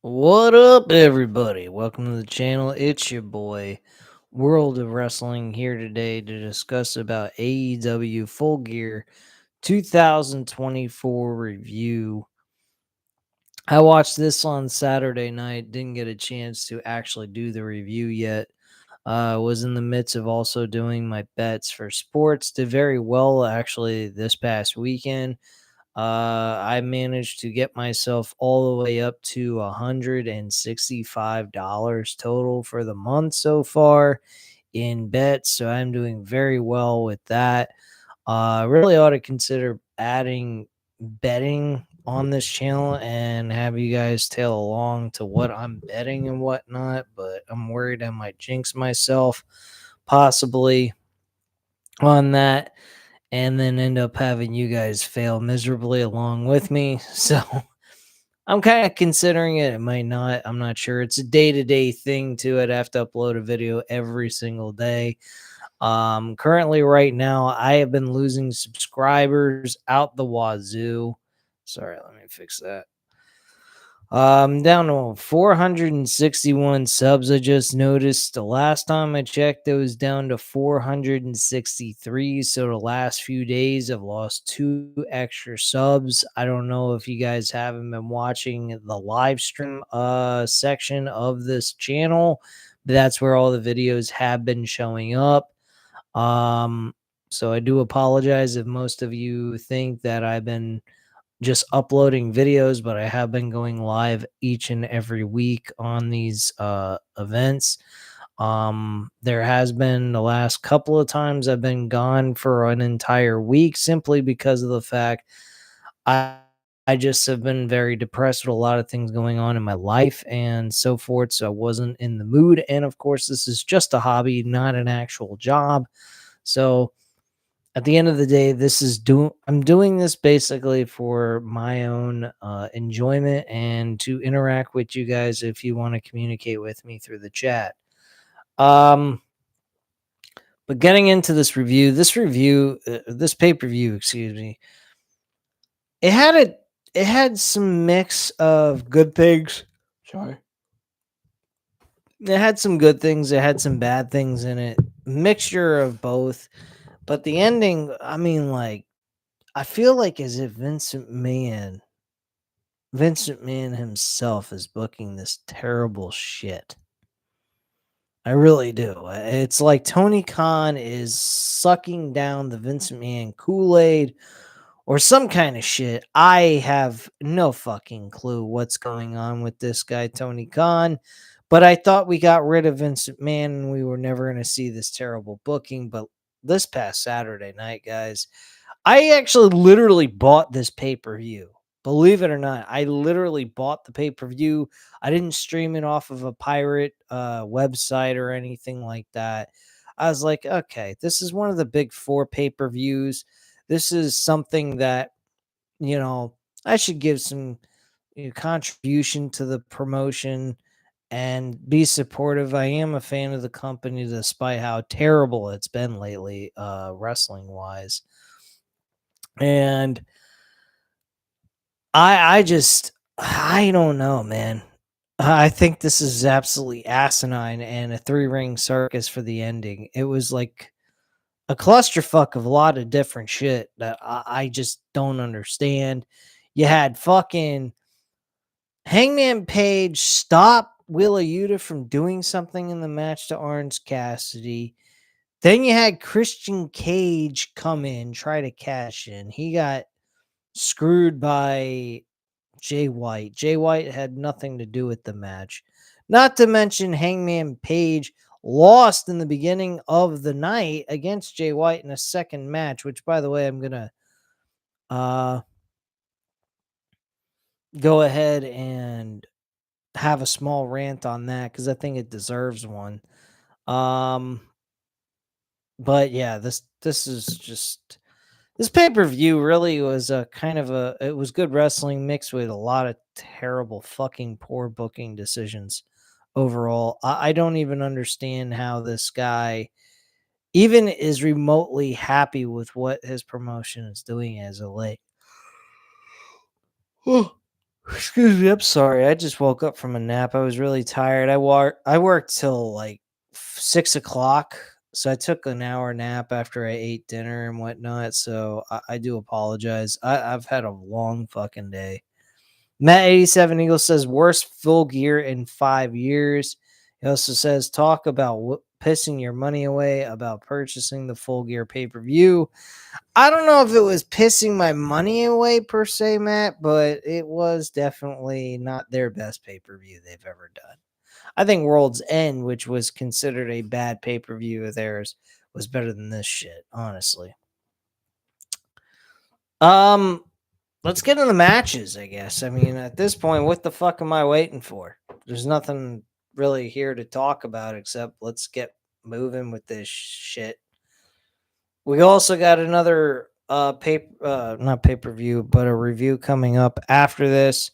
What up, everybody? Welcome to the channel. It's your boy, World of Wrestling, here today to discuss about AEW Full Gear 2024 review. I watched this on Saturday night, didn't get a chance to actually do the review yet. Was in the midst of also doing my bets for sports. Did very well actually this past weekend. I managed to get myself all the way up to $165 total for the month so far in bets. So I'm doing very well with that. Really ought to consider adding betting on this channel and have you guys tail along to what I'm betting and whatnot. But I'm worried I might jinx myself possibly on that and then end up having you guys fail miserably along with me. So I'm kind of considering it. It might not. I'm not sure. It's a day-to-day thing too. I'd have to upload a video every single day. Currently right now, I have been losing subscribers out the wazoo. Sorry, let me fix that. Down to 461 subs. I just noticed the last time I checked, it was down to 463. So the last few days, I've lost 2 extra subs. I don't know if you guys haven't been watching the live stream section of this channel, but that's where all the videos have been showing up. So I do apologize if most of you think that I've been just uploading videos, but I have been going live each and every week on these events. There has been the last couple of times I've been gone for an entire week simply because of the fact I I just have been very depressed with a lot of things going on in my life and so forth. So I wasn't in the mood. And of course, this is just a hobby, not an actual job. So at the end of the day, I'm doing this basically for my own enjoyment and to interact with you guys if you want to communicate with me through the chat. Um, but getting into this pay-per-view, excuse me, it had a it had some mix of good things. Sorry. It had some good things, it had some bad things in it. Mixture of both. But the ending, I mean, like, I feel like as if Vincent Mann himself is booking this terrible shit. I really do. It's like Tony Khan is sucking down the Vincent Mann Kool-Aid or some kind of shit. I have no fucking clue what's going on with this guy, Tony Khan. But I thought we got rid of Vincent Mann and we were never going to see this terrible booking. But this past Saturday night, guys, I actually literally bought this pay-per-view. Believe it or not, I literally bought the pay-per-view. I didn't stream it off of a pirate website or anything like that. I was like, okay, this is one of the big 4 pay-per-views. This is something that, you know, I should give some contribution to the promotion and be supportive. I am a fan of the company despite how terrible it's been lately, wrestling wise. And I don't know, man. I think this is absolutely asinine and a 3-ring circus for the ending. It was like a clusterfuck of a lot of different shit that I just don't understand. You had fucking Hangman Page stop Willa Yuta from doing something in the match to Orange Cassidy. Then you had Christian Cage come in, try to cash in. He got screwed by Jay White. Jay White had nothing to do with the match. Not to mention Hangman Page lost in the beginning of the night against Jay White in a second match, which by the way, I'm going to uh go ahead and have a small rant on that cuz I think it deserves one. Um but yeah, this is just this pay-per-view really was a kind of it was good wrestling mixed with a lot of terrible fucking poor booking decisions overall. I don't even understand how this guy even is remotely happy with what his promotion is doing as of late. Excuse me, I'm sorry. I just woke up from a nap. I was really tired. I worked till like 6 o'clock, so I took an hour nap after I ate dinner and whatnot. So I do apologize. I've had a long fucking day. Matt 87 Eagle says worst full gear in 5 years. He also says talk about pissing your money away about purchasing the full gear pay per view. I don't know if it was pissing my money away per se, Matt, but it was definitely not their best pay per view they've ever done. I think World's End, which was considered a bad pay per view of theirs, was better than this shit, honestly. Um, let's get into the matches, I guess. I mean, at this point, what the fuck am I waiting for? There's nothing really here to talk about except let's get moving with this shit. We also got another not pay-per-view, but a review coming up after this.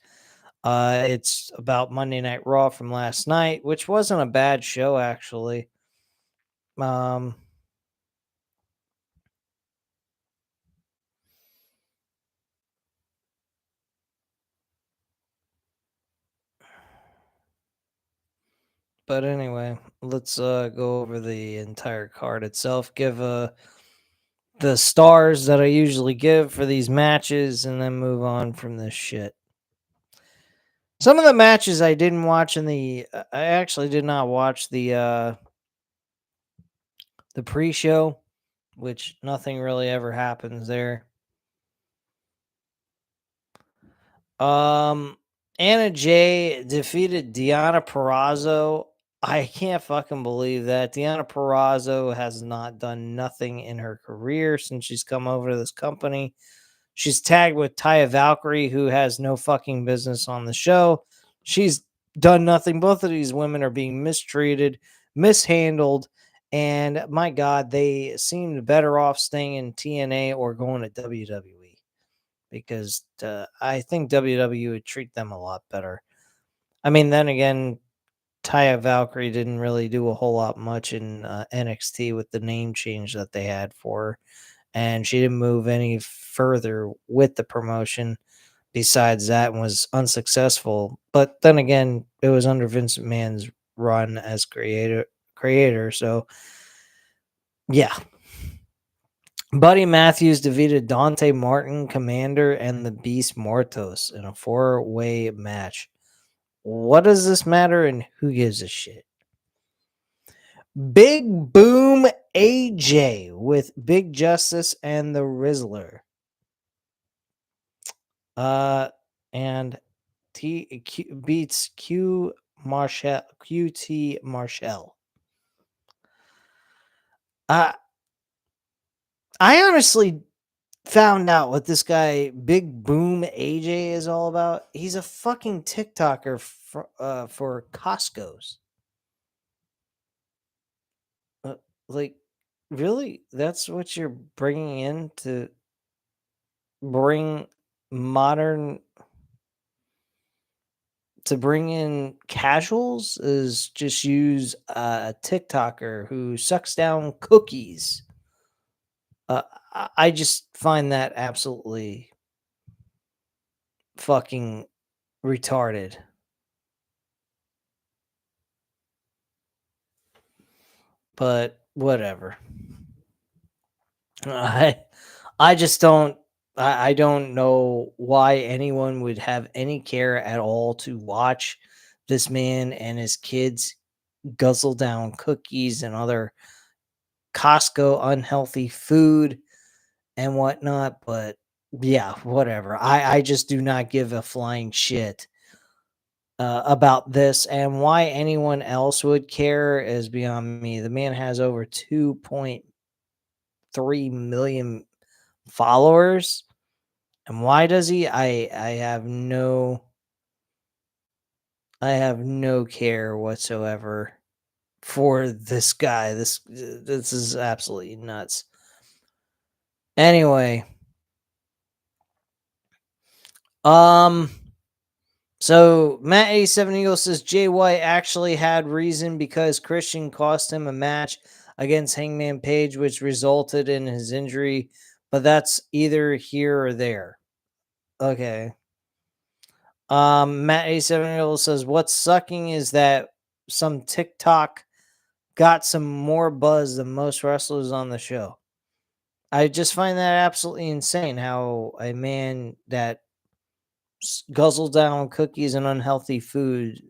It's about Monday Night Raw from last night, which wasn't a bad show actually. Um but anyway, let's go over the entire card itself. Give the stars that I usually give for these matches and then move on from this shit. Some of the matches I didn't watch I actually did not watch the pre-show, which nothing really ever happens there. Um, Anna Jay defeated Deanna Perrazzo. I can't fucking believe that. Deanna Perrazzo has not done nothing in her career since she's come over to this company. She's tagged with Taya Valkyrie, who has no fucking business on the show. She's done nothing. Both of these women are being mistreated, mishandled, and my God, they seemed better off staying in TNA or going to WWE because I think WWE would treat them a lot better. I mean, then again, Taya Valkyrie didn't really do a whole lot much in NXT with the name change that they had for her, and she didn't move any further with the promotion besides that and was unsuccessful. But then again, it was under Vince McMahon's run as creator. So yeah. Buddy Matthews defeated Dante Martin, Commander, and the Beast Mortos in a four-way match. What does this matter and who gives a shit? Big Boom AJ with Big Justice and the Rizzler. And beats QT Marshall. Uh, I honestly found out what this guy Big Boom AJ is all about. He's a fucking TikToker for Costco's. Like, really? That's what you're bringing in to bring modern to bring in casuals is just use a TikToker who sucks down cookies. I just find that absolutely fucking retarded. But whatever. I I just don't I don't know why anyone would have any care at all to watch this man and his kids guzzle down cookies and other Costco unhealthy food and whatnot. But yeah, whatever. I just do not give a flying shit about this, and why anyone else would care is beyond me. The man has over 2.3 million followers, and why does he? I have no care whatsoever for this guy. This is absolutely nuts. Anyway, um, so Matt 87 Eagle says Jay White actually had reason because Christian cost him a match against Hangman Page, which resulted in his injury, but that's either here or there. Okay. Matt A7 says, what's sucking is that some TikTok got some more buzz than most wrestlers on the show. I just find that absolutely insane how a man that guzzles down cookies and unhealthy food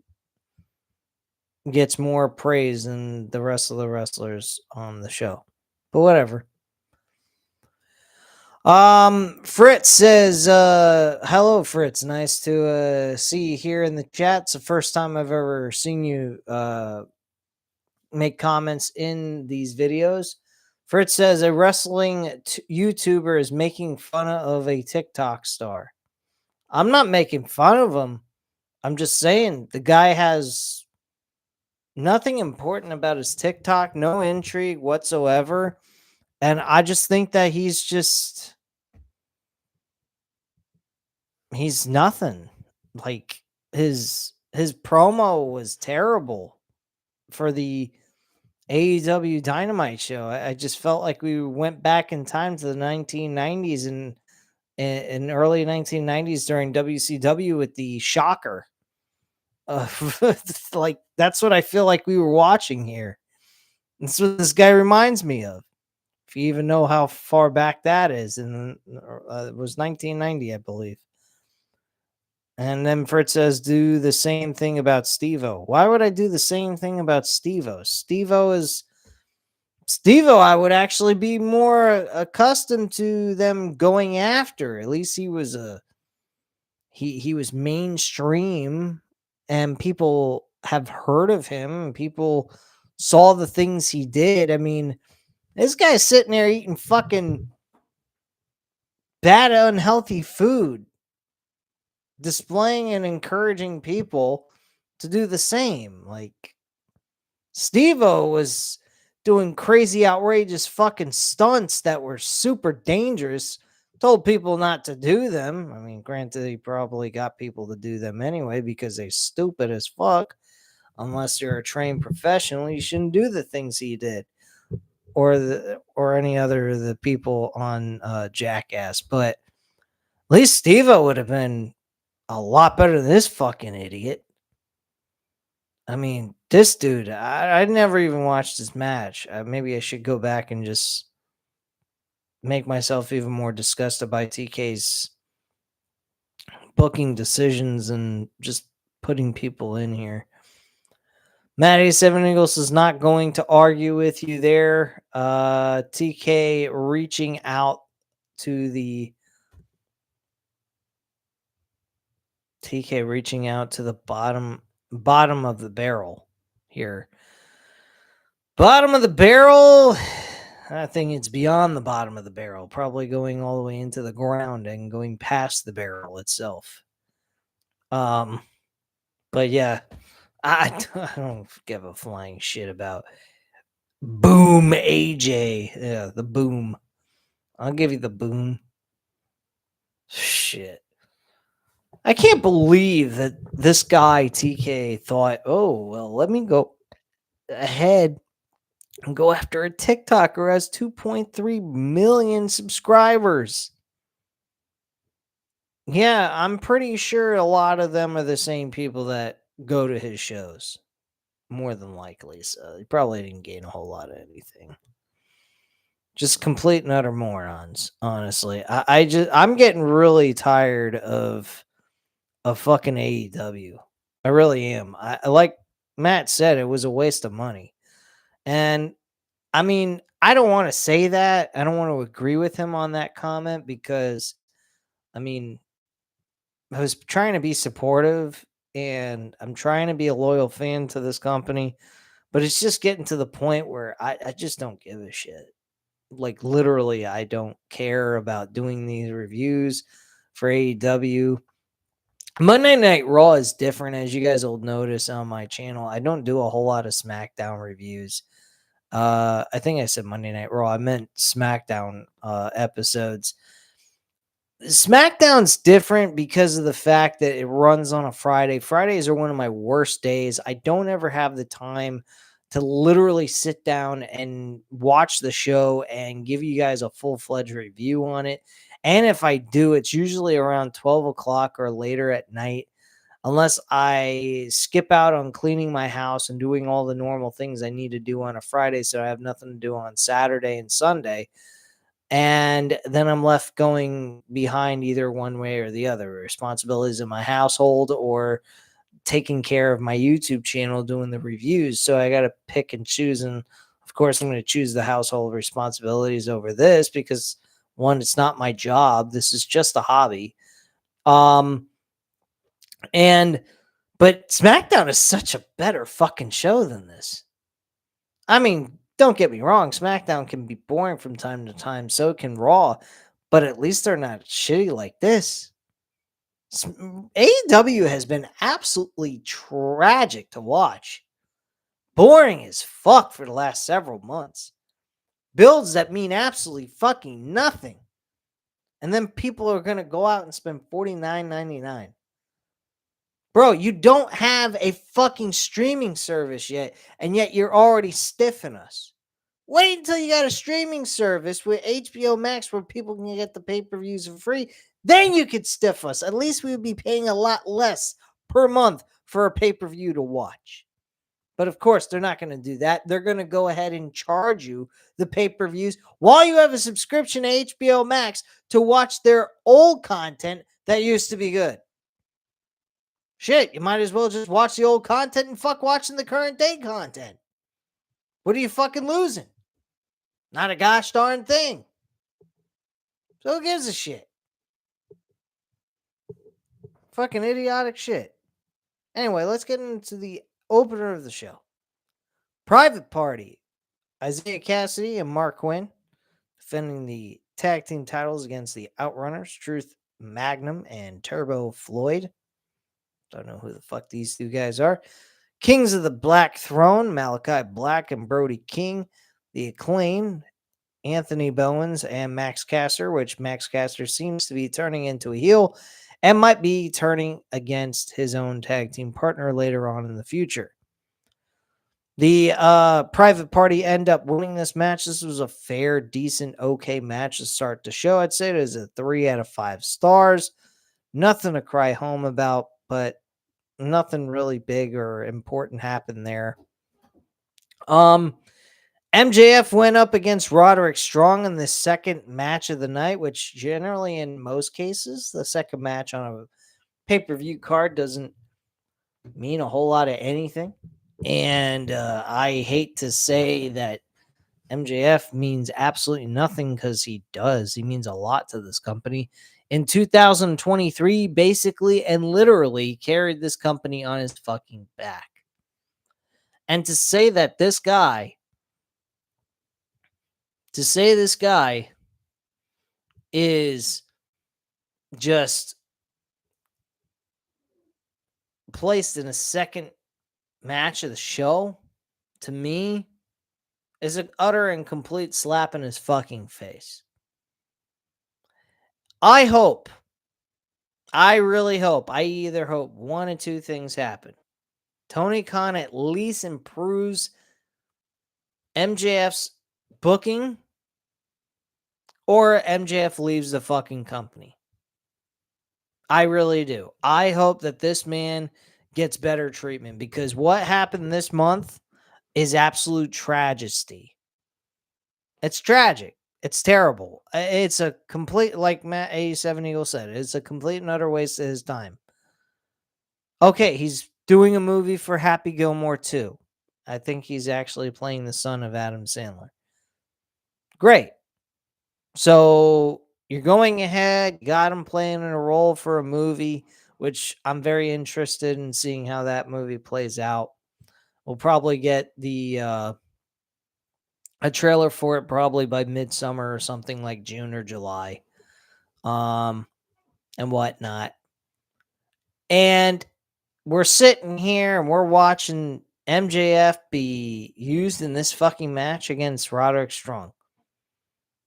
gets more praise than the rest of the wrestlers on the show. But whatever. Fritz says, hello Fritz, nice to see you here in the chat. It's the first time I've ever seen you make comments in these videos. Fritz says a wrestling YouTuber is making fun of a TikTok star. I'm not making fun of him. I'm just saying the guy has nothing important about his TikTok, no intrigue whatsoever. And I just think that he's nothing. Like his promo was terrible for the AEW Dynamite show. I just felt like we went back in time to the 1990s and in early 1990s during WCW with the Shocker. Like that's what I feel like we were watching here. That's what this guy reminds me of. If you even know how far back that is, and it was 1990, I believe. And then Fritz says, do the same thing about Steve-O. Why would I do the same thing about Steve-O? Steve-O, I would actually be more accustomed to them going after. At least he was he was mainstream and people have heard of him. People saw the things he did. I mean, this guy's sitting there eating fucking bad, unhealthy food, displaying and encouraging people to do the same. Like, Steve-O was doing crazy, outrageous fucking stunts that were super dangerous. Told people not to do them. I mean, granted, he probably got people to do them anyway because they're stupid as fuck. Unless you're a trained professional, you shouldn't do the things he did, or any other of the people on Jackass. But at least Steve-O would have been a lot better than this fucking idiot. I mean, this dude, I never even watched his match. Maybe I should go back and just make myself even more disgusted by TK's booking decisions and just putting people in here. Matty Seven Eagles is not going to argue with you there. TK reaching out to the bottom of the barrel here. Bottom of the barrel. I think it's beyond the bottom of the barrel, probably going all the way into the ground and going past the barrel itself. But yeah, I don't give a flying shit about Boom AJ. Yeah, the Boom. I'll give you the Boom. Shit. I can't believe that this guy TK thought, oh, well, let me go ahead and go after a TikToker who has 2.3 million subscribers. Yeah, I'm pretty sure a lot of them are the same people that go to his shows, more than likely. So he probably didn't gain a whole lot of anything. Just complete and utter morons, honestly. I'm getting really tired of fucking AEW. I really am. I like Matt said, it was a waste of money. And I mean, I don't want to say that. I don't want to agree with him on that comment because, I mean, I was trying to be supportive and I'm trying to be a loyal fan to this company, but it's just getting to the point where I just don't give a shit. Like, literally, I don't care about doing these reviews for AEW. Monday Night Raw is different, as you guys will notice on my channel. I don't do a whole lot of SmackDown reviews. I think I said Monday Night Raw. I meant SmackDown episodes. SmackDown's different because of the fact that it runs on a Friday. Fridays are one of my worst days. I don't ever have the time to literally sit down and watch the show and give you guys a full-fledged review on it. And if I do, it's usually around 12 o'clock or later at night. unless I skip out on cleaning my house and doing all the normal things I need to do on a Friday so I have nothing to do on Saturday and Sunday. And then I'm left going behind either one way or the other, responsibilities in my household or taking care of my YouTube channel doing the reviews. So I got to pick and choose. And of course, I'm going to choose the household responsibilities over this because one, it's not my job. This is just a hobby. Um, and but SmackDown is such a better fucking show than this. I mean, don't get me wrong, SmackDown can be boring from time to time, so can Raw, but at least they're not shitty like this. AEW has been absolutely tragic to watch. Boring as fuck for the last several months. Builds that mean absolutely fucking nothing. And then people are going to go out and spend $49.99. Bro, you don't have a fucking streaming service yet, and yet you're already stiffing us. Wait until you got a streaming service with HBO Max where people can get the pay-per-views for free. Then you could stiff us. At least we would be paying a lot less per month for a pay-per-view to watch. But of course, they're not going to do that. They're going to go ahead and charge you the pay-per-views while you have a subscription to HBO Max to watch their old content that used to be good. Shit, you might as well just watch the old content and fuck watching the current day content. What are you fucking losing? Not a gosh darn thing. So who gives a shit? Fucking idiotic shit. Anyway, let's get into the opener of the show. Private Party. Isaiah Cassidy and Mark Quinn defending the tag team titles against the Outrunners, Truth Magnum and Turbo Floyd. Don't know who the fuck these two guys are. Kings of the Black Throne, Malachi Black and Brody King. The Acclaim, Anthony Bowens and Max Caster, which Max Caster seems to be turning into a heel and might be turning against his own tag team partner later on in the future. The Private Party end up winning this match. This was a fair, decent, okay match to start the show. I'd say it is a 3 out of 5 stars. Nothing to cry home about, but nothing really big or important happened there. MJF went up against Roderick Strong in the second match of the night, which generally in most cases, the second match on a pay-per-view card doesn't mean a whole lot of anything. And I hate to say that MJF means absolutely nothing because he does. He means a lot to this company. In 2023, basically and literally carried this company on his fucking back. And to say this guy is just placed in a second match of the show, to me, is an utter and complete slap in his fucking face. I really hope, I either hope one of two things happen. Tony Khan at least improves MJF's booking, or MJF leaves the fucking company. I really do. I hope that this man gets better treatment because what happened this month is absolute tragedy. It's tragic. It's terrible. It's a complete, like Matt 87 Eagle said, it's a complete and utter waste of his time. Okay, he's doing a movie for Happy Gilmore 2. I think he's actually playing the son of Adam Sandler. Great. So you're going ahead, got him playing in a role for a movie, which I'm very interested in seeing how that movie plays out. We'll probably get a trailer for it probably by midsummer or something like June or July, and whatnot. And we're sitting here and we're watching MJF be used in this fucking match against Roderick Strong.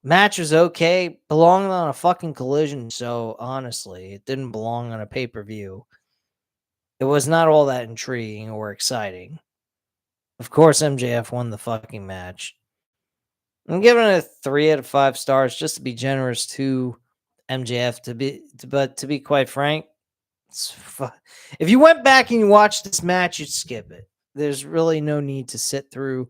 Match was okay, belonged on a fucking Collision show, honestly. It didn't belong on a pay-per-view. It was not all that intriguing or exciting. Of course, MJF won the fucking match. I'm giving it a 3 out of 5 stars just to be generous to MJF, but to be quite frank, If you went back and you watched this match, you'd skip it. There's really no need to sit through.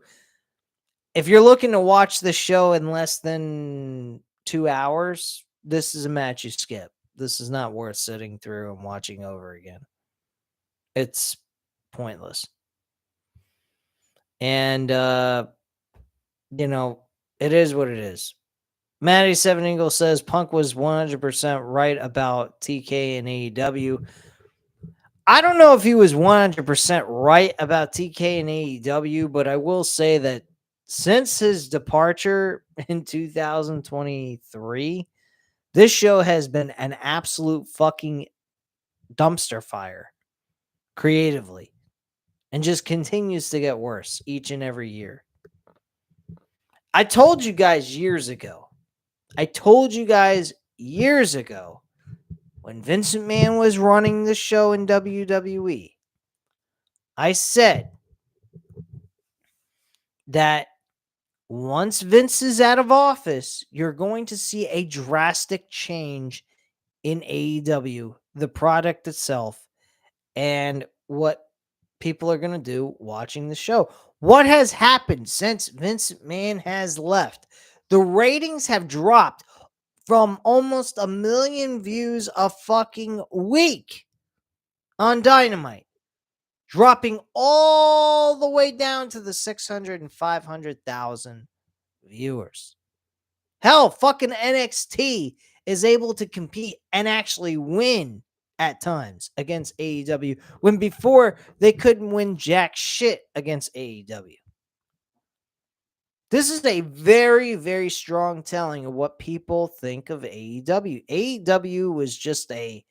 If you're looking to watch the show in less than 2 hours, this is a match you skip. This is not worth sitting through and watching over again. It's pointless. And it is what it is. Matty Seven Eagle says Punk was 100% right about TK and AEW. I don't know if he was 100% right about TK and AEW, but I will say that since his departure in 2023, this show has been an absolute fucking dumpster fire creatively and just continues to get worse each and every year. I told you guys years ago when Vince McMahon was running the show in WWE, I said that once Vince is out of office, you're going to see a drastic change in AEW, the product itself, and what people are going to do watching the show. What has happened since Vince McMahon has left? The ratings have dropped from almost 1 million views a fucking week on Dynamite, dropping all the way down to the 600 and 500,000 viewers. Hell, fucking NXT is able to compete and actually win at times against AEW when before they couldn't win jack shit against AEW. This is a very, very strong telling of what people think of AEW. AEW was just a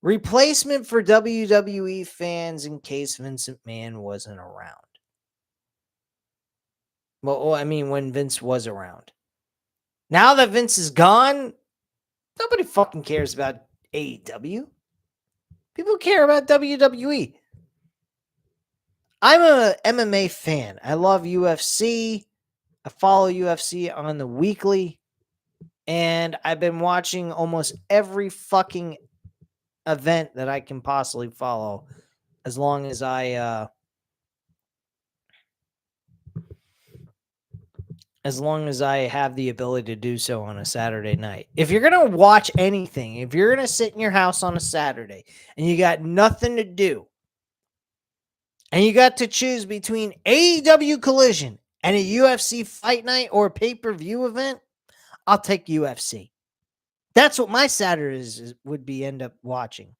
replacement for WWE fans in case Vince McMahon wasn't around. Well, I mean, when Vince was around. Now that Vince is gone, nobody fucking cares about AEW. People care about WWE. I'm a MMA fan. I love UFC. I follow UFC on the weekly. And I've been watching almost every fucking event that I can possibly follow as long as I have the ability to do so on a Saturday night. If you're going to watch anything, if you're going to sit in your house on a Saturday and you got nothing to do, and you got to choose between AEW Collision and a UFC fight night or a pay-per-view event, I'll take UFC. That's what my Saturdays would be end up watching.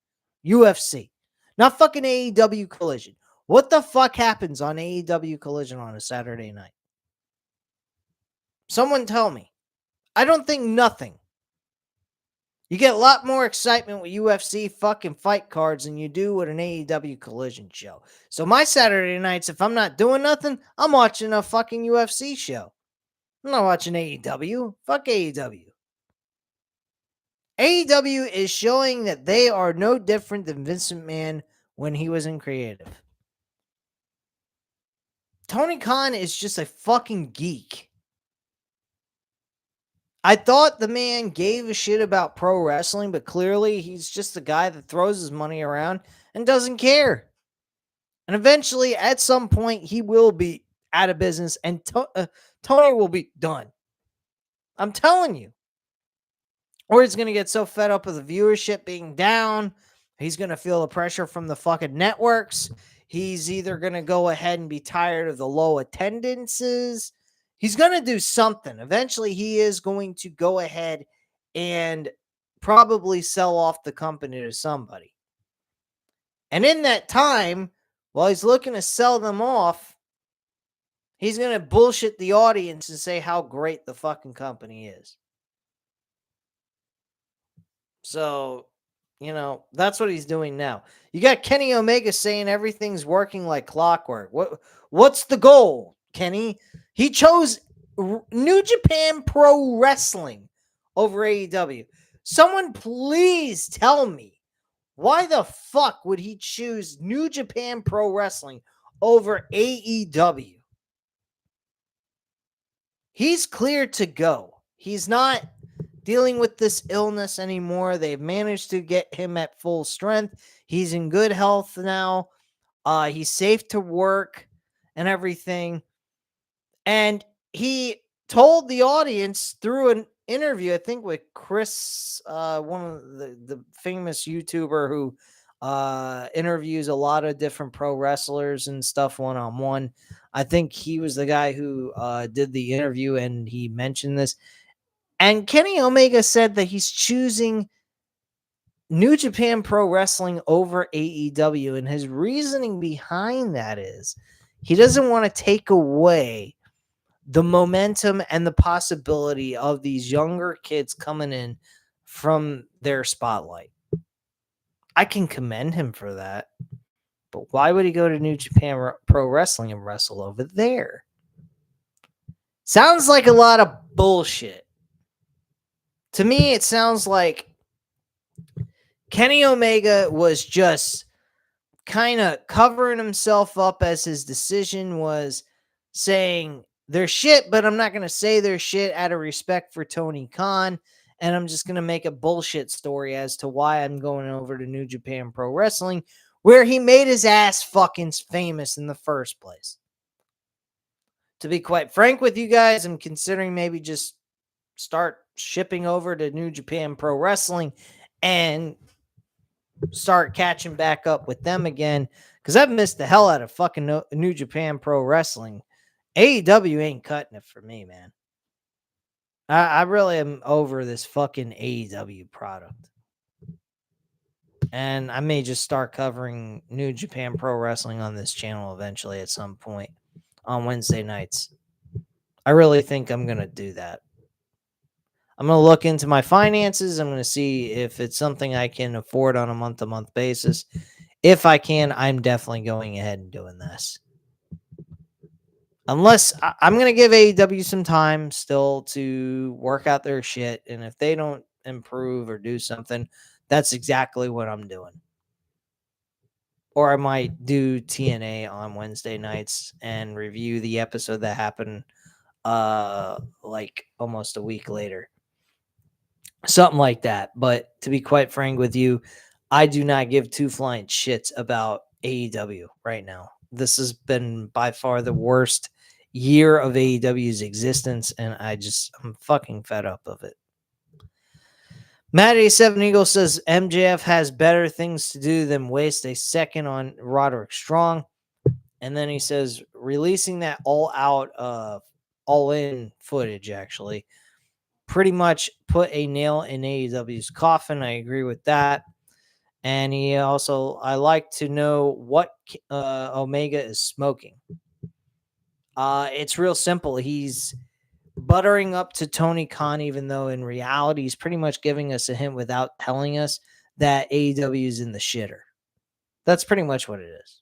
UFC. Not fucking AEW Collision. What the fuck happens on AEW Collision on a Saturday night? Someone tell me. I don't think nothing. You get a lot more excitement with UFC fucking fight cards than you do with an AEW Collision show. So my Saturday nights, if I'm not doing nothing, I'm watching a fucking UFC show. I'm not watching AEW. Fuck AEW. AEW is showing that they are no different than Vince McMahon when he was in creative. Tony Khan is just a fucking geek. I thought the man gave a shit about pro wrestling, but clearly he's just a guy that throws his money around and doesn't care. And eventually, at some point, he will be out of business and Tony will be done. I'm telling you. Or he's going to get so fed up with the viewership being down. He's going to feel the pressure from the fucking networks. He's either going to go ahead and be tired of the low attendances. He's going to do something. Eventually, he is going to go ahead and probably sell off the company to somebody. And in that time, while he's looking to sell them off, he's going to bullshit the audience and say how great the fucking company is. So, that's what he's doing now. You got Kenny Omega saying everything's working like clockwork. What's the goal, Kenny? He chose New Japan Pro Wrestling over AEW. Someone please tell me, why the fuck would he choose New Japan Pro Wrestling over AEW? He's clear to go. He's not dealing with this illness anymore. They've managed to get him at full strength. He's in good health now. He's safe to work and everything. And he told the audience through an interview, I think with Chris, one of the famous YouTuber who interviews a lot of different pro wrestlers and stuff one-on-one. I think he was the guy who did the interview, and he mentioned this. And Kenny Omega said that he's choosing New Japan Pro Wrestling over AEW. And his reasoning behind that is he doesn't want to take away the momentum and the possibility of these younger kids coming in from their spotlight. I can commend him for that. But why would he go to New Japan Pro Wrestling and wrestle over there? Sounds like a lot of bullshit. To me, it sounds like Kenny Omega was just kind of covering himself up, as his decision was saying they're shit, but I'm not going to say they're shit out of respect for Tony Khan. And I'm just going to make a bullshit story as to why I'm going over to New Japan Pro Wrestling, where he made his ass fucking famous in the first place. To be quite frank with you guys, I'm considering maybe just start shipping over to New Japan Pro Wrestling and start catching back up with them again, because I've missed the hell out of fucking New Japan Pro Wrestling. AEW ain't cutting it for me, man. I really am over this fucking AEW product. And I may just start covering New Japan Pro Wrestling on this channel eventually at some point on Wednesday nights. I really think I'm going to do that. I'm going to look into my finances. I'm going to see if it's something I can afford on a month-to-month basis. If I can, I'm definitely going ahead and doing this. Unless I'm going to give AEW some time still to work out their shit. And if they don't improve or do something, that's exactly what I'm doing. Or I might do TNA on Wednesday nights and review the episode that happened like almost a week later. Something like that. But to be quite frank with you, I do not give two flying shits about AEW right now. This has been by far the worst year of AEW's existence, and I'm fucking fed up of it. Matt A7 Eagle says MJF has better things to do than waste a second on Roderick Strong. And then he says releasing that all in footage actually pretty much put a nail in AEW's coffin. I agree with that. And he also, I like to know what Omega is smoking. It's real simple. He's buttering up to Tony Khan, even though in reality he's pretty much giving us a hint without telling us that AEW is in the shitter. That's pretty much what it is.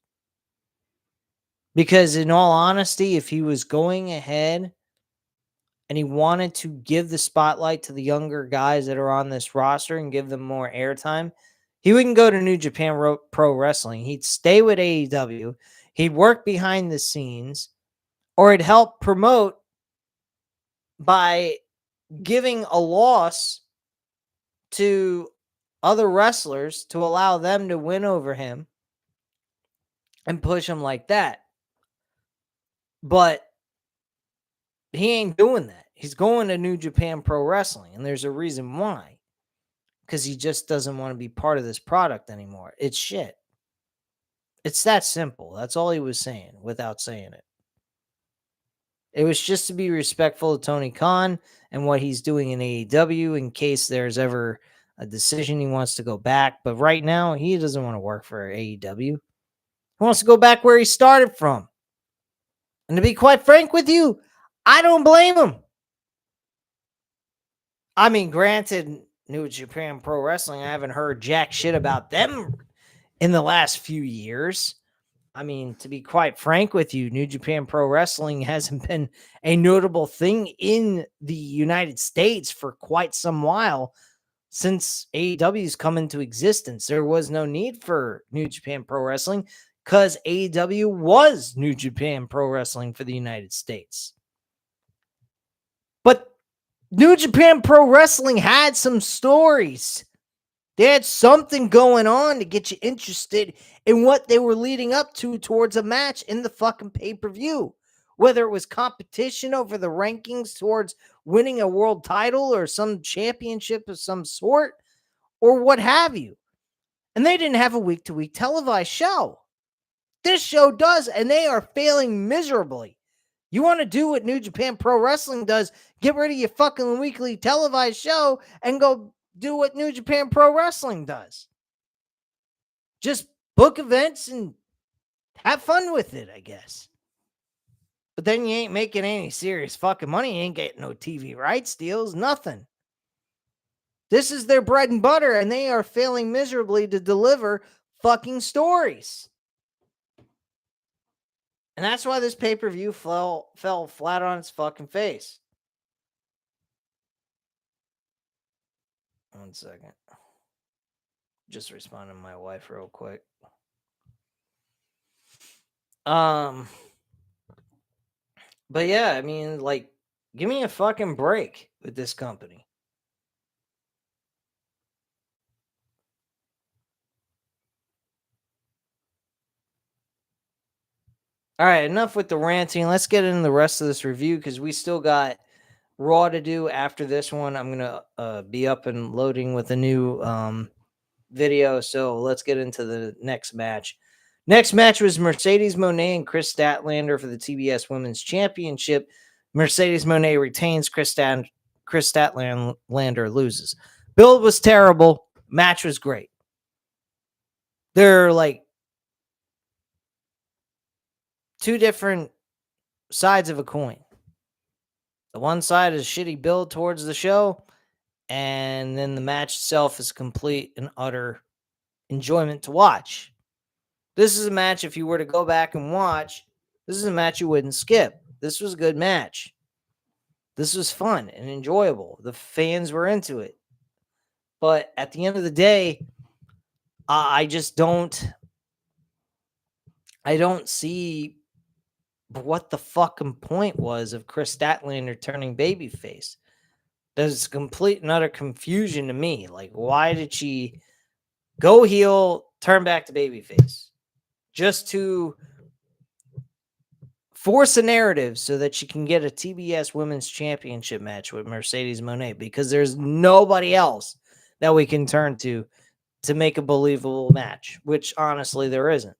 Because in all honesty, if he was going ahead and he wanted to give the spotlight to the younger guys that are on this roster and give them more airtime, he wouldn't go to New Japan Pro Wrestling. He'd stay with AEW. He'd work behind the scenes, or he'd help promote by giving a loss to other wrestlers to allow them to win over him and push him like that. But he ain't doing that. He's going to New Japan Pro Wrestling, and there's a reason why. Because he just doesn't want to be part of this product anymore. It's shit. It's that simple. That's all he was saying without saying it. It was just to be respectful of Tony Khan and what he's doing in AEW in case there's ever a decision he wants to go back. But right now, he doesn't want to work for AEW. He wants to go back where he started from. And to be quite frank with you, I don't blame him. I mean, granted, New Japan Pro Wrestling, I haven't heard jack shit about them in the last few years. I mean, to be quite frank with you, New Japan Pro Wrestling hasn't been a notable thing in the United States for quite some while since AEW's come into existence. There was no need for New Japan Pro Wrestling because AEW was New Japan Pro Wrestling for the United States. But New Japan Pro Wrestling had some stories. They had something going on to get you interested in what they were leading up to towards a match in the fucking pay-per-view. Whether it was competition over the rankings towards winning a world title or some championship of some sort or what have you. And they didn't have a week-to-week televised show. This show does, and they are failing miserably. You want to do what New Japan Pro Wrestling does, get rid of your fucking weekly televised show and go do what New Japan Pro Wrestling does. Just book events and have fun with it, I guess. But then you ain't making any serious fucking money. You ain't getting no TV rights deals, nothing. This is their bread and butter, and they are failing miserably to deliver fucking stories. And that's why this pay-per-view fell flat on its fucking face. 1 second. Just responding to my wife real quick. But yeah, I mean, like, give me a fucking break with this company. All right, enough with the ranting. Let's get into the rest of this review because we still got Raw to do after this one. I'm gonna be up and loading with a new video. So let's get into the next match. Next match was Mercedes Moné and Chris Statlander for the TBS Women's Championship. Mercedes Moné retains. Chris Statlander loses. Build was terrible. Match was great. They're like two different sides of a coin. The one side is shitty build towards the show, and then the match itself is complete and utter enjoyment to watch. This is a match, if you were to go back and watch, this is a match you wouldn't skip. This was a good match. This was fun and enjoyable. The fans were into it. But at the end of the day, I don't see what the fucking point was of Chris Statlander turning babyface. There's complete and utter confusion to me. Like, why did she go heel, turn back to babyface? Just to force a narrative so that she can get a TBS Women's Championship match with Mercedes Moné, because there's nobody else that we can turn to make a believable match, which honestly there isn't.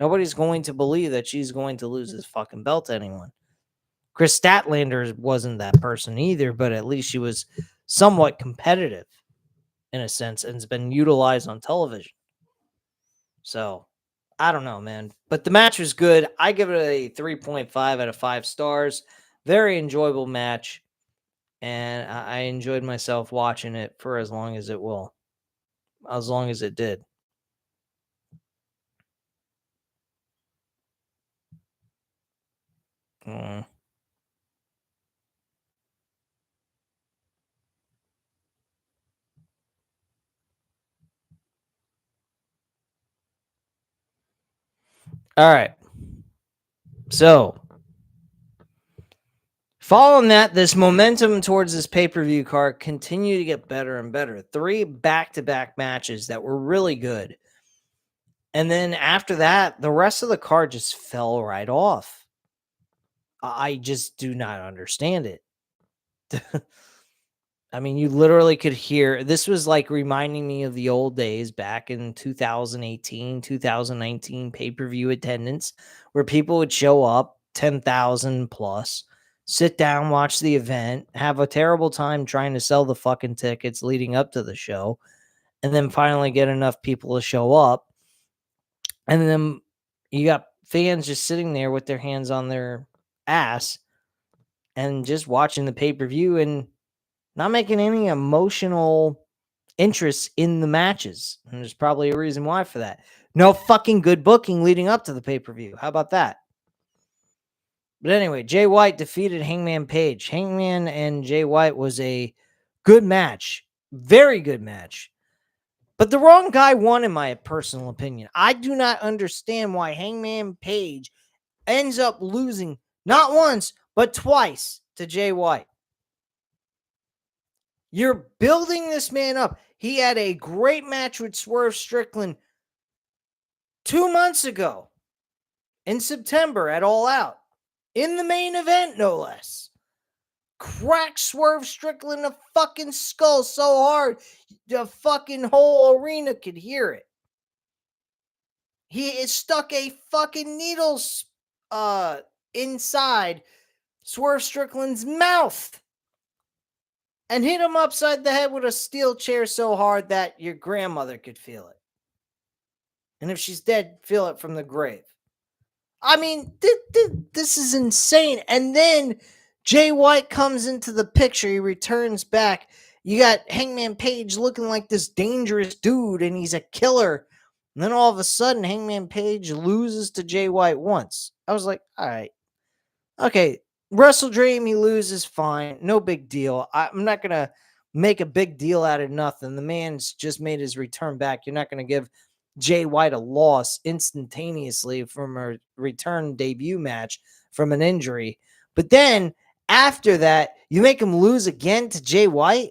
Nobody's going to believe that she's going to lose this fucking belt to anyone. Chris Statlander wasn't that person either, but at least she was somewhat competitive in a sense and has been utilized on television. So, I don't know, man. But the match was good. I give it a 3.5 out of 5 stars. Very enjoyable match. And I enjoyed myself watching it for as long as it did. Mm. All right. So, following that, this momentum towards this pay-per-view card continued to get better and better. 3 back-to-back matches that were really good. And then after that, the rest of the card just fell right off. I just do not understand it. I mean, you literally could hear, this was like reminding me of the old days back in 2018, 2019 pay-per-view attendance, where people would show up 10,000 plus, sit down, watch the event, have a terrible time trying to sell the fucking tickets leading up to the show, and then finally get enough people to show up. And then you got fans just sitting there with their hands on their ass and just watching the pay-per-view and not making any emotional interest in the matches. And there's probably a reason why for that. No fucking good booking leading up to the pay-per-view. How about that? But anyway, Jay White defeated Hangman Page. Hangman and Jay White was a good match. Very good match. But the wrong guy won, in my personal opinion. I do not understand why Hangman Page ends up losing not once, but twice to Jay White. You're building this man up. He had a great match with Swerve Strickland 2 months ago in September at All Out. In the main event, no less. Cracked Swerve Strickland a fucking skull so hard the fucking whole arena could hear it. He stuck a fucking needle inside Swerve Strickland's mouth and hit him upside the head with a steel chair so hard that your grandmother could feel it. And if she's dead, feel it from the grave. I mean, this is insane. And then Jay White comes into the picture. He returns back. You got Hangman Page looking like this dangerous dude, and he's a killer. And then all of a sudden, Hangman Page loses to Jay White once. I was like, all right. Okay, Wrestle Dream, he loses, fine. No big deal. I'm not going to make a big deal out of nothing. The man's just made his return back. You're not going to give Jay White a loss instantaneously from a return debut match from an injury. But then after that, you make him lose again to Jay White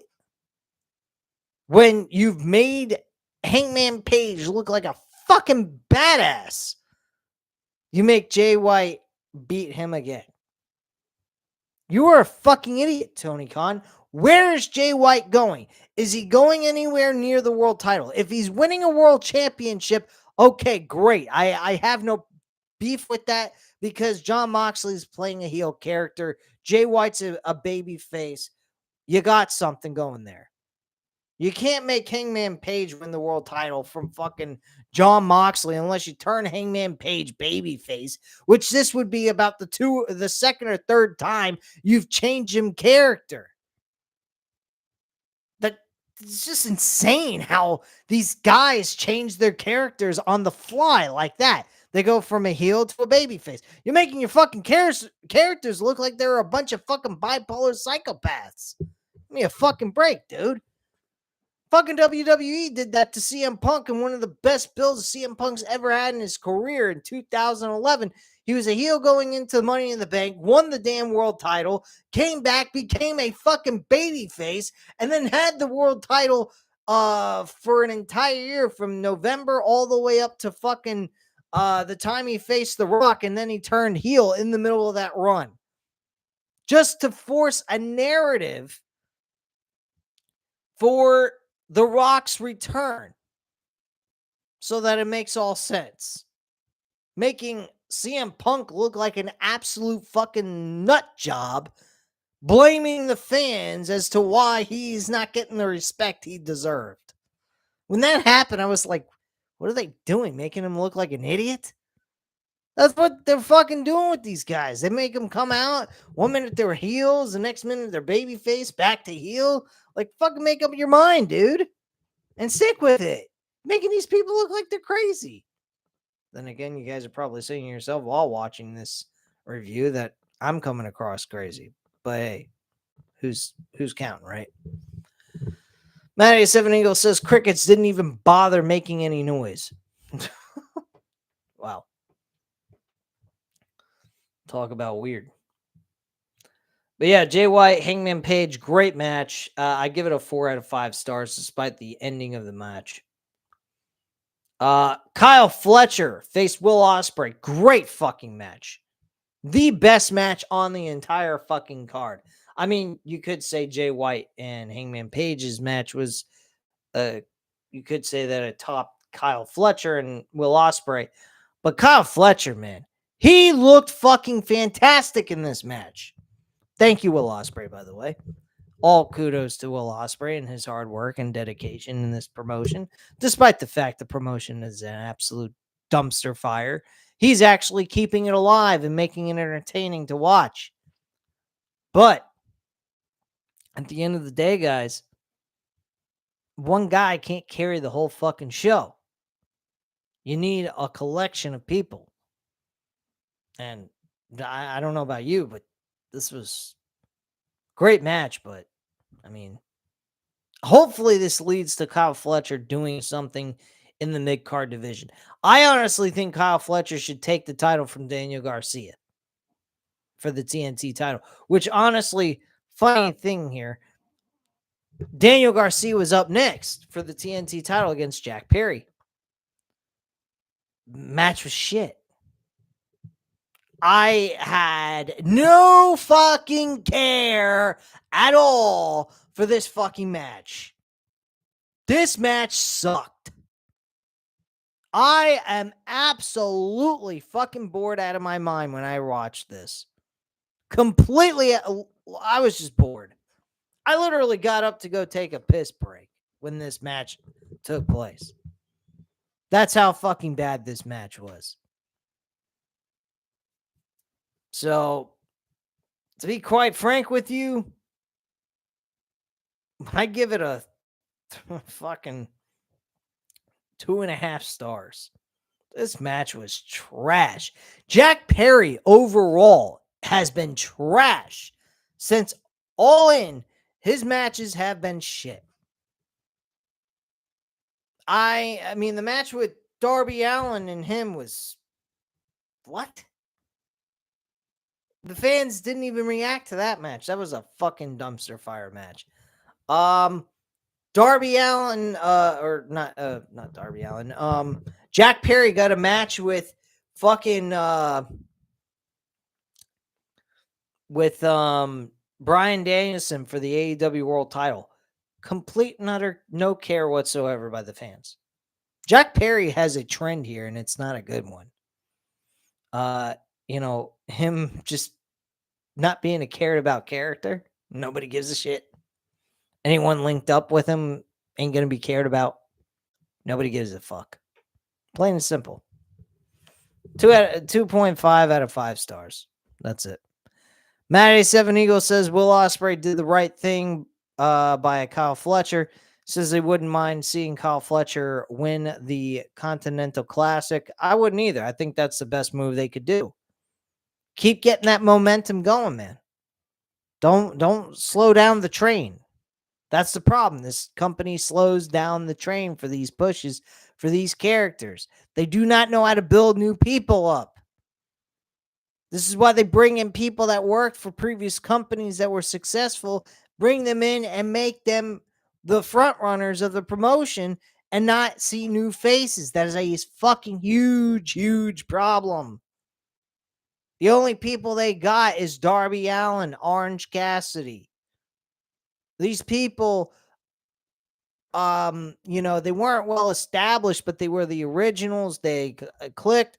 when you've made Hangman Page look like a fucking badass. You make Jay White beat him again. You are a fucking idiot, Tony Khan. Where is Jay White going? Is he going anywhere near the world title? If he's winning a world championship, okay, great. I have no beef with that because Jon Moxley is playing a heel character. Jay White's a baby face. You got something going there. You can't make Hangman Page win the world title from fucking Jon Moxley unless you turn Hangman Page babyface, which this would be about the second or third time you've changed him character. It's just insane how these guys change their characters on the fly like that. They go from a heel to a babyface. You're making your fucking characters look like they're a bunch of fucking bipolar psychopaths. Give me a fucking break, dude. Fucking WWE did that to CM Punk in one of the best builds CM Punk's ever had in his career in 2011. He was a heel going into Money in the Bank, won the damn world title, came back, became a fucking babyface, and then had the world title for an entire year from November all the way up to fucking the time he faced The Rock, and then he turned heel in the middle of that run. Just to force a narrative for The Rock's return so that it makes all sense. Making CM Punk look like an absolute fucking nut job, blaming the fans as to why he's not getting the respect he deserved. When that happened, I was like, what are they doing? Making him look like an idiot? That's what they're fucking doing with these guys. They make them come out. 1 minute they're heels, the next minute they're babyface, back to heel. Like, fucking make up your mind, dude. And stick with it. Making these people look like they're crazy. Then again, you guys are probably saying to yourself while watching this review that I'm coming across crazy. But hey, who's counting, right? Matt87 Eagle says crickets didn't even bother making any noise. Wow. Talk about weird. But yeah, Jay White, Hangman Page, great match. I give it a 4 out of 5 stars despite the ending of the match. Kyle Fletcher faced Will Ospreay. Great fucking match. The best match on the entire fucking card. I mean, you could say Jay White and Hangman Page's match was, you could say that it topped Kyle Fletcher and Will Ospreay. But Kyle Fletcher, man, he looked fucking fantastic in this match. Thank you, Will Ospreay, by the way. All kudos to Will Ospreay and his hard work and dedication in this promotion. Despite the fact the promotion is an absolute dumpster fire, he's actually keeping it alive and making it entertaining to watch. But at the end of the day, guys, one guy can't carry the whole fucking show. You need a collection of people. And I don't know about you, but this was a great match. But I mean, hopefully this leads to Kyle Fletcher doing something in the mid-card division. I honestly think Kyle Fletcher should take the title from Daniel Garcia for the TNT title, which honestly, funny thing here, Daniel Garcia was up next for the TNT title against Jack Perry. Match was shit. I had no fucking care at all for this fucking match. This match sucked. I am absolutely fucking bored out of my mind when I watched this. Completely, I was just bored. I literally got up to go take a piss break when this match took place. That's how fucking bad this match was. So, to be quite frank with you, I give it a fucking 2.5 stars. This match was trash. Jack Perry overall has been trash since All In. His matches have been shit. I mean, the match with Darby Allin and him was what? The fans didn't even react to that match. That was a fucking dumpster fire match. Darby Allin, or not Darby Allin. Jack Perry got a match with fucking with Bryan Danielson for the AEW World Title. Complete and utter no care whatsoever by the fans. Jack Perry has a trend here, and it's not a good one. Him just not being a cared about character. Nobody gives a shit. Anyone linked up with him ain't gonna be cared about. Nobody gives a fuck. Plain and simple. 2.5 out of 5 stars. That's it. Matt 7 Eagle says Will Ospreay did the right thing by Kyle Fletcher. Says they wouldn't mind seeing Kyle Fletcher win the Continental Classic. I wouldn't either. I think that's the best move they could do. Keep getting that momentum going, man. Don't slow down the train. That's the problem. This company slows down the train for these pushes for these characters. They do not know how to build new people up. This is why they bring in people that worked for previous companies that were successful, bring them in and make them the front runners of the promotion and not see new faces. That is a fucking huge, huge problem. The only people they got is Darby Allin, Orange Cassidy. These people, they weren't well established, but they were the originals. They clicked.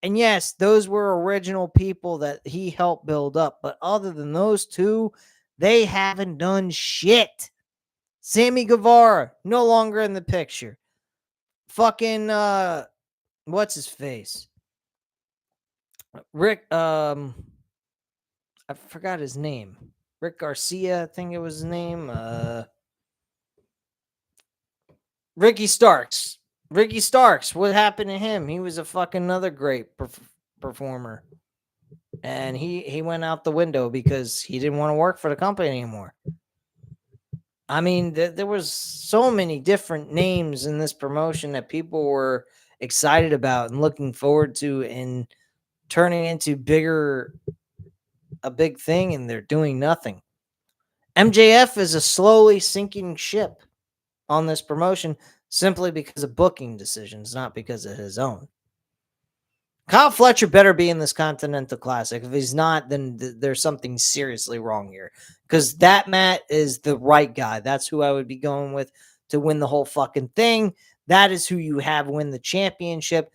And yes, those were original people that he helped build up. But other than those two, they haven't done shit. Sammy Guevara, no longer in the picture. Fucking, what's his face? Rick, I forgot his name. Rick Garcia, I think it was his name. Ricky Starks. Ricky Starks, what happened to him? He was a fucking another great performer. And he went out the window because he didn't want to work for the company anymore. I mean, there was so many different names in this promotion that people were excited about and looking forward to and turning into a big thing, and they're doing nothing. MJF is a slowly sinking ship on this promotion simply because of booking decisions, not because of his own. Kyle Fletcher better be in this Continental Classic. If he's not, then there's something seriously wrong here. Because that Matt is the right guy. That's who I would be going with to win the whole fucking thing. That is who you have win the championship.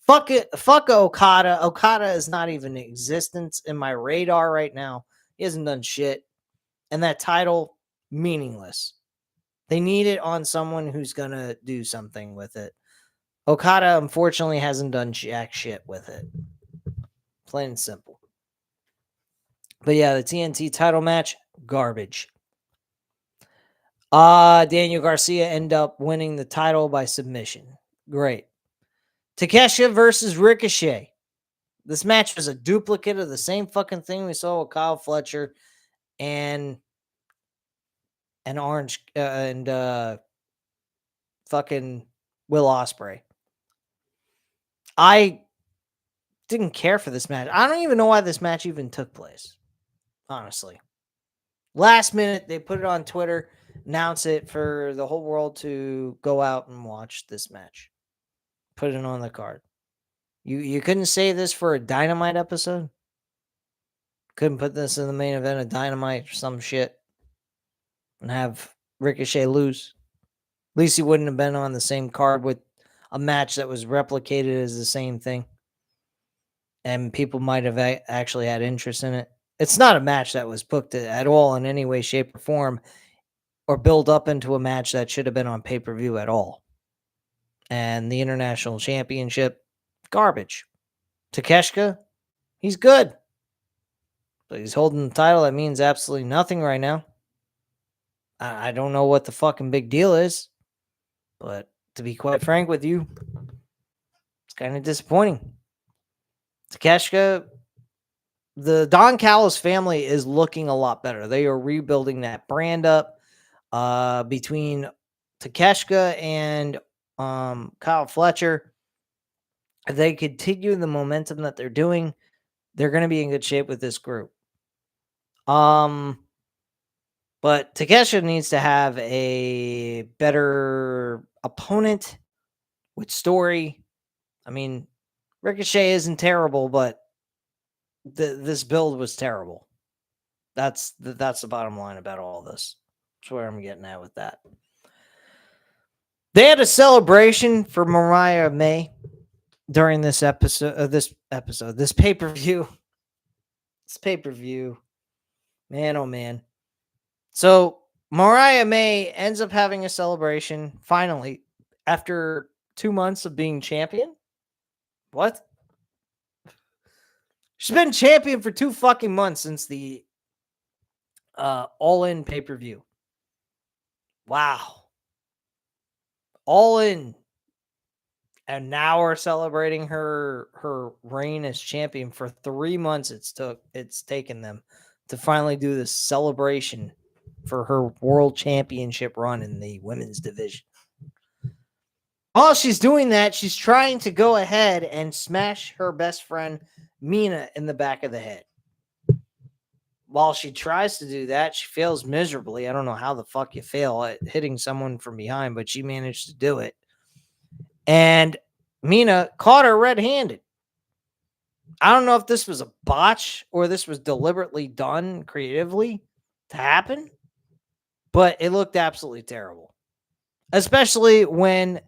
Fuck it. Fuck Okada. Okada is not even in existence in my radar right now. He hasn't done shit. And that title, meaningless. They need it on someone who's going to do something with it. Okada, unfortunately, hasn't done jack shit with it. Plain and simple. But yeah, the TNT title match, garbage. Daniel Garcia ended up winning the title by submission. Great. Takeshita versus Ricochet. This match was a duplicate of the same fucking thing we saw with Kyle Fletcher and Orange and fucking Will Ospreay. I didn't care for this match. I don't even know why this match even took place. Honestly. Last minute, they put it on Twitter. Announce it for the whole world to go out and watch this match. Put it on the card. You couldn't say this for a Dynamite episode? Couldn't put this in the main event of Dynamite or some shit and have Ricochet lose? At least he wouldn't have been on the same card with a match that was replicated as the same thing. And people might have actually had interest in it. It's not a match that was booked at all in any way, shape, or form, or build up into a match that should have been on pay-per-view at all. And the International Championship, garbage. Takeshita, he's good. But he's holding the title. That means absolutely nothing right now. I don't know what the fucking big deal is. But to be quite frank with you, it's kind of disappointing. Takeshita, the Don Callis family is looking a lot better. They are rebuilding that brand up. Between Takeshita and Kyle Fletcher, if they continue the momentum that they're doing, they're going to be in good shape with this group. But Takeshita needs to have a better opponent with story. I mean, Ricochet isn't terrible, but this build was terrible. That's the bottom line about all this. That's where I'm getting at with that. They had a celebration for Mariah May during this episode. This pay-per-view. This pay-per-view. Man, oh man. So Mariah May ends up having a celebration finally after 2 months of being champion. What? She's been champion for 2 fucking months since the All In pay-per-view. Wow. All In. And now we're celebrating her reign as champion. For 3 months it's taken them to finally do this celebration for her world championship run in the women's division. While she's doing that, she's trying to go ahead and smash her best friend Mina in the back of the head. While she tries to do that, she fails miserably. I don't know how the fuck you fail at hitting someone from behind, but she managed to do it. And Mina caught her red-handed. I don't know if this was a botch or this was deliberately done creatively to happen, but it looked absolutely terrible. Especially when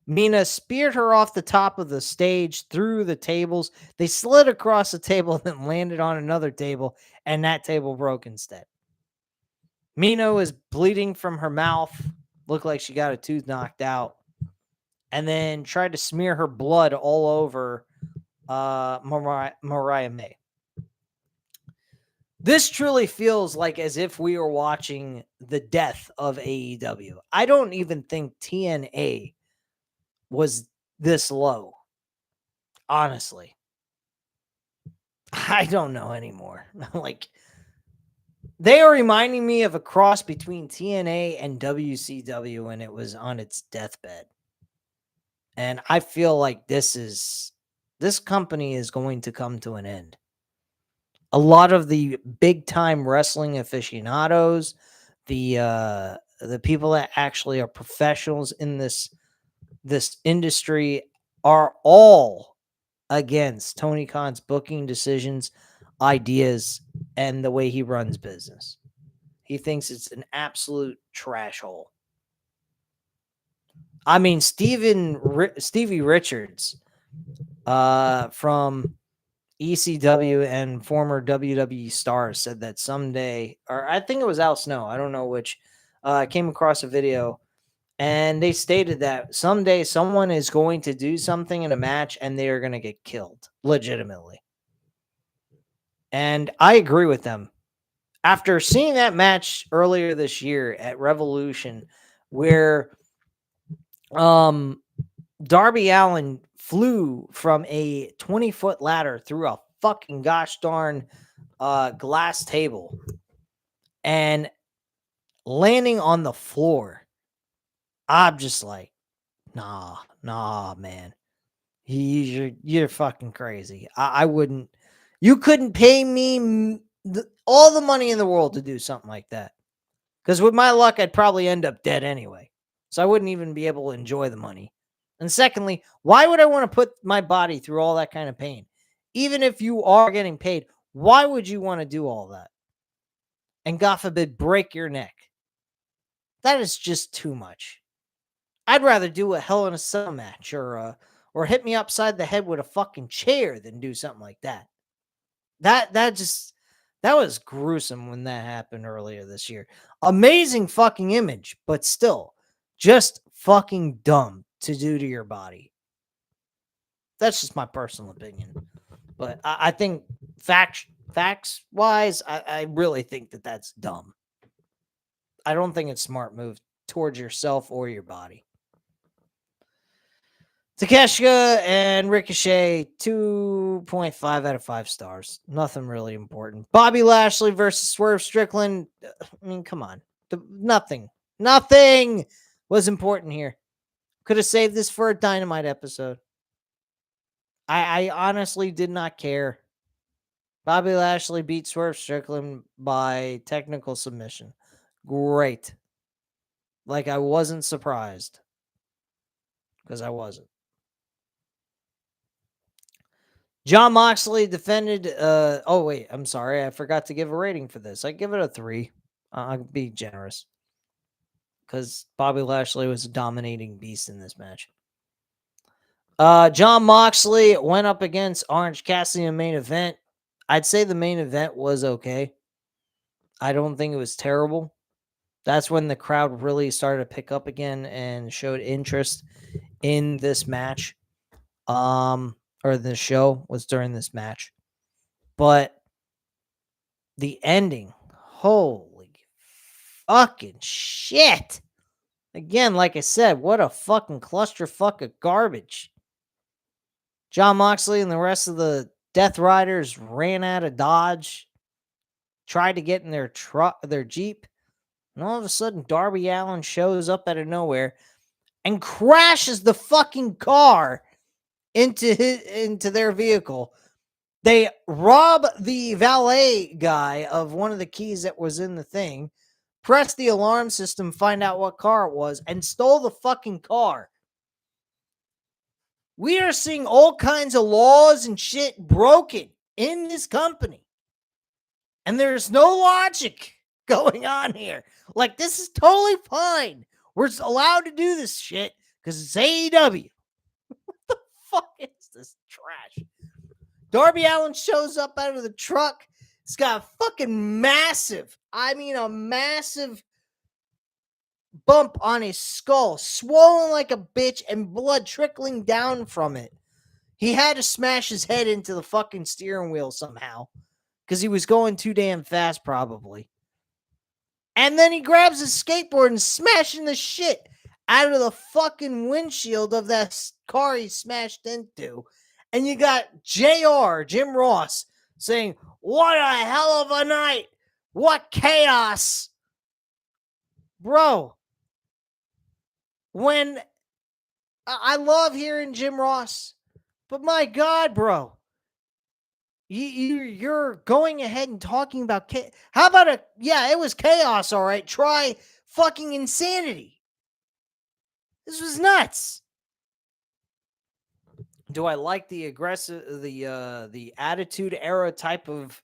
Mina speared her off the top of the stage through the tables. They slid across the table and then landed on another table, and that table broke instead. Mina was bleeding from her mouth, looked like she got a tooth knocked out, and then tried to smear her blood all over Mariah May. This truly feels like as if we were watching the death of AEW. I don't even think TNA was this low. Honestly. I don't know anymore. Like, they are reminding me of a cross between TNA and WCW when it was on its deathbed. And I feel like this company is going to come to an end. A lot of the big time wrestling aficionados, the people that actually are professionals in this industry are all against Tony Khan's booking decisions, ideas, and the way he runs business. He thinks it's an absolute trash hole. I mean, Stevie Richards from ECW and former WWE stars said that someday, or I think it was Al Snow, I don't know which, came across a video and they stated that someday someone is going to do something in a match and they are going to get killed legitimately. And I agree with them. After seeing that match earlier this year at Revolution, where Darby Allin flew from a 20-foot ladder through a fucking gosh darn glass table and landing on the floor, I'm just like, nah, man. You're fucking crazy. I wouldn't. You couldn't pay me all the money in the world to do something like that. Because with my luck, I'd probably end up dead anyway. So I wouldn't even be able to enjoy the money. And secondly, why would I want to put my body through all that kind of pain? Even if you are getting paid, why would you want to do all that? And God forbid, break your neck. That is just too much. I'd rather do a Hell in a Cell match or hit me upside the head with a fucking chair than do something like that. That was gruesome when that happened earlier this year. Amazing fucking image, but still just fucking dumb to do to your body. That's just my personal opinion. But I think facts wise, I really think that that's dumb. I don't think it's a smart move towards yourself or your body. Takeshita and Ricochet, 2.5 out of 5 stars. Nothing really important. Bobby Lashley versus Swerve Strickland. I mean, come on. Nothing was important here. Could have saved this for a Dynamite episode. I honestly did not care. Bobby Lashley beat Swerve Strickland by technical submission. Great. Like, I wasn't surprised. Because I wasn't. Jon Moxley defended. Oh, wait. I'm sorry. I forgot to give a rating for this. I give it a 3. I'll be generous. Because Bobby Lashley was a dominating beast in this match. Jon Moxley went up against Orange Cassidy in the main event. I'd say the main event was okay. I don't think it was terrible. That's when the crowd really started to pick up again and showed interest in this match. Or the show was during this match. But the ending, holy fucking shit. Again, like I said, what a fucking clusterfuck of garbage. Jon Moxley and the rest of the Death Riders ran out of Dodge, tried to get in their Jeep, and all of a sudden Darby Allin shows up out of nowhere and crashes the fucking car into their vehicle. They rob the valet guy of one of the keys that was in the thing, press the alarm system, find out what car it was, and stole the fucking car. We are seeing all kinds of laws and shit broken in this company. And there's no logic going on here. Like, this is totally fine. We're allowed to do this shit because it's AEW. What the fuck is this trash? Darby Allin shows up out of the truck. He's got a fucking massive, a massive bump on his skull, swollen like a bitch and blood trickling down from it. He had to smash his head into the fucking steering wheel somehow because he was going too damn fast, probably. And then he grabs his skateboard and smashing the shit out of the fucking windshield of that car he smashed into. And you got JR, Jim Ross, saying, "What a hell of a night. What chaos." Bro, when I love hearing Jim Ross, but my God, bro, you're going ahead and talking about how about it was chaos, all right. Try fucking insanity. This was nuts. Do I like the aggressive, the attitude era type of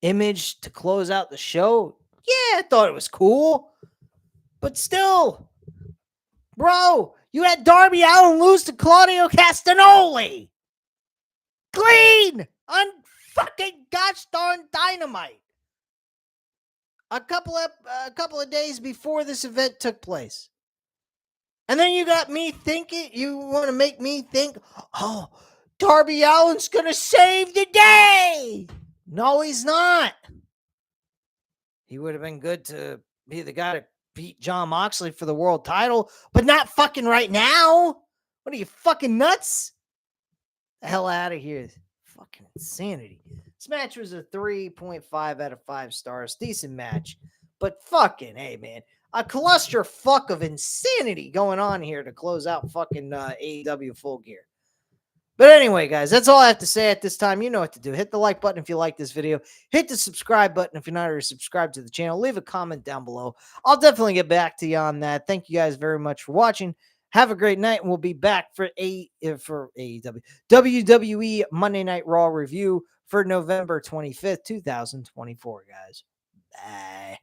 image to close out the show? Yeah, I thought it was cool, but still, bro, you had Darby Allin lose to Claudio Castagnoli. Clean on fucking gosh darn Dynamite. A couple of days before this event took place. And then you got me thinking, you want to make me think, oh, Darby Allin's going to save the day. No, he's not. He would have been good to be the guy to beat Jon Moxley for the world title, but not fucking right now. What are you, fucking nuts? The hell out of here. Fucking insanity. This match was a 3.5 out of 5 stars. Decent match. But fucking, hey, man. A clusterfuck of insanity going on here to close out fucking AEW Full Gear. But anyway, guys, that's all I have to say at this time. You know what to do. Hit the like button if you like this video. Hit the subscribe button if you're not already subscribed to the channel. Leave a comment down below. I'll definitely get back to you on that. Thank you guys very much for watching. Have a great night, and we'll be back for AEW WWE Monday Night Raw review for November 25th, 2024, guys. Bye.